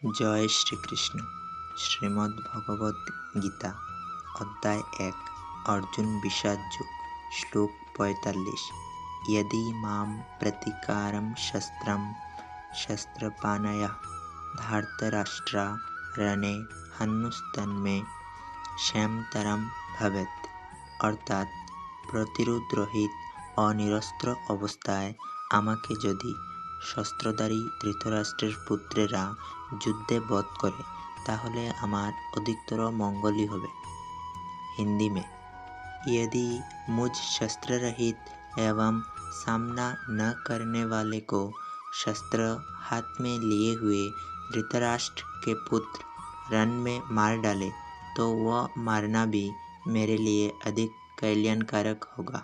জয় শ্রীকৃষ্ণ। শ্রীমদ্ ভগবদ গীতা অধ্যায় 1 অর্জুন বিষাদ যোগ শ্লোক 45 यदि मां प्रतिकारं शस्त्रं शस्त्रपाणयः धार्तराष्ट्रा रणे हन्युस्तन्मे क्षमतरं भवेत्। অর্থাৎ প্রতিরোধরহিত ও নিরস্ত্র অবস্থায় আমাকে যদি শস্ত্রধারী ধৃতরাষ্ট্রের পুত্রেরা যুদ্ধে বধ করে তাহলে আমার অধিকতর মঙ্গলই হবে। हिंदी में यदि मुझ शस्त्र रहित एवं सामना न करने वाले को शस्त्र हाथ में लिए हुए धृतराष्ट्र के पुत्र रण में मार डाले तो वह मारना भी मेरे लिए अधिक कल्याणकारक होगा।